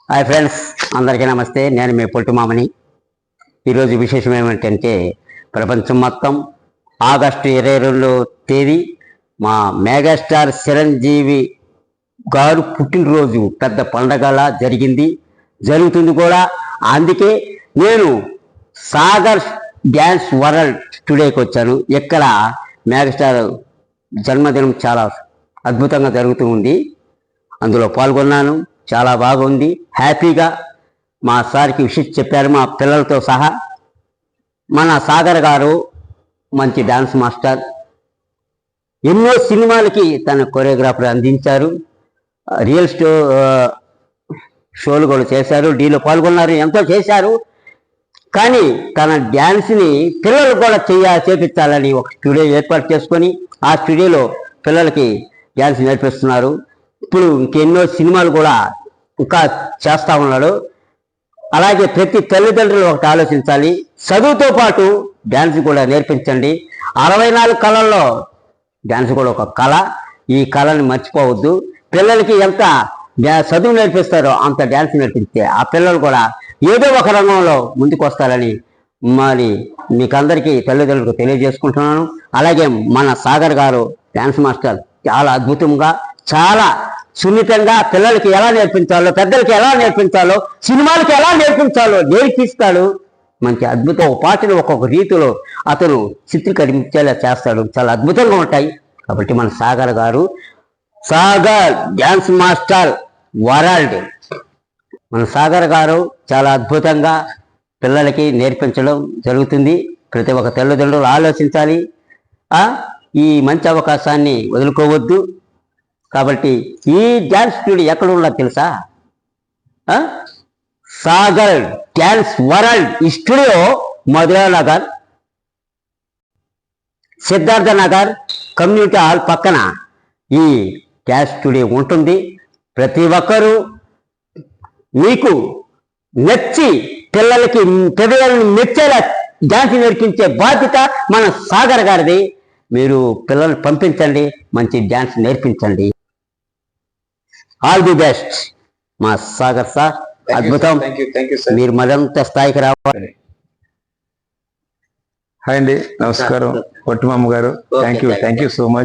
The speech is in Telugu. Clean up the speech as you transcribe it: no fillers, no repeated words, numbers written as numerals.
హాయ్ ఫ్రెండ్స్, అందరికీ నమస్తే. నేను మీ పొట్టి మామని. ఈరోజు విశేషం ఏమిటంటే ప్రపంచం మొత్తం ఆగస్టు 22వ తేదీ మా మెగాస్టార్ చిరంజీవి గారు పుట్టినరోజు పెద్ద పండగలా జరుగుతుంది కూడా. అందుకే నేను సాగర్ డ్యాన్స్ వరల్డ్ టుడేకి వచ్చాను. ఇక్కడ మెగాస్టార్ జన్మదినం చాలా అద్భుతంగా జరుగుతూ ఉంది. అందులో పాల్గొన్నాను. చాలా బాగుంది. హ్యాపీగా మా సార్కి విషయం చెప్పారు, మా పిల్లలతో సహా. మన సాగర్ గారు మంచి డాన్స్ మాస్టర్. ఎన్నో సినిమాలకి తన కొరియోగ్రాఫర్ అందించారు. రియల్ షోలు కూడా చేశారు. డీలో పాల్గొన్నారు. ఎంతో చేశారు. కానీ తన డ్యాన్స్ని పిల్లలు కూడా చేపించాలని ఒక స్టూడియో ఏర్పాటు చేసుకొని ఆ స్టూడియోలో పిల్లలకి డ్యాన్స్ నేర్పిస్తున్నారు. ఇప్పుడు ఇంకెన్నో సినిమాలు కూడా ఇంకా చేస్తూ ఉన్నాడు. అలాగే ప్రతి తల్లిదండ్రులు ఒకటి ఆలోచించాలి, చదువుతో పాటు డ్యాన్స్ కూడా నేర్పించండి. 64 కళల్లో డ్యాన్స్ కూడా ఒక కళ. ఈ కళని మర్చిపోవద్దు. పిల్లలకి ఎంత చదువు నేర్పిస్తారో అంత డ్యాన్స్ నేర్పిస్తే ఆ పిల్లలు కూడా ఏదో ఒక రంగంలో ముందుకు వస్తారని మరి మీకు అందరికీ తల్లిదండ్రులకు తెలియజేసుకుంటున్నాను. అలాగే మన సాగర్ గారు డ్యాన్స్ మాస్టర్ చాలా అద్భుతంగా, చాలా సున్నితంగా పిల్లలకి ఎలా నేర్పించాలో, పెద్దలకి ఎలా నేర్పించాలో, సినిమాలకి ఎలా నేర్పిస్తాడు. మంచి అద్భుతం. పాటలు ఒక్కొక్క రీతిలో అతను చిత్రీకరించేలా చేస్తాడు. చాలా అద్భుతంగా ఉంటాయి. కాబట్టి మన సాగర్ గారు సాగర్ డ్యాన్స్ మాస్టర్ వరల్డ్. మన సాగర్ గారు చాలా అద్భుతంగా పిల్లలకి నేర్పించడం జరుగుతుంది. ప్రతి ఒక్క తల్లిదండ్రులు ఆలోచించాలి. ఈ మంచి అవకాశాన్ని వదులుకోవద్దు. కాబట్టి ఈ డ్యాన్స్ స్టూడియో ఎక్కడ ఉందో తెలుసా? సాగర్ డ్యాన్స్ వరల్డ్ ఈ studio Madhura Nagar, Siddhartha Nagar community hall పక్కన ఈ డ్యాన్స్ స్టూడియో ఉంటుంది. ప్రతి ఒక్కరూ మీకు నచ్చి పిల్లల్ని మెచ్చేలా డ్యాన్స్ నేర్పించే బాధ్యత మన సాగర్ గారిది. మీరు పిల్లల్ని పంపించండి, మంచి డ్యాన్స్ నేర్పించండి. ఆల్ ది బెస్ట్ మా సాగర్ సార్. అద్భుతం. మీరు మరింత స్థాయికి రావాలి. హాయ్ అండి, నమస్కారం. పొట్టి మామ గారు, థ్యాంక్ యూ సో మచ్.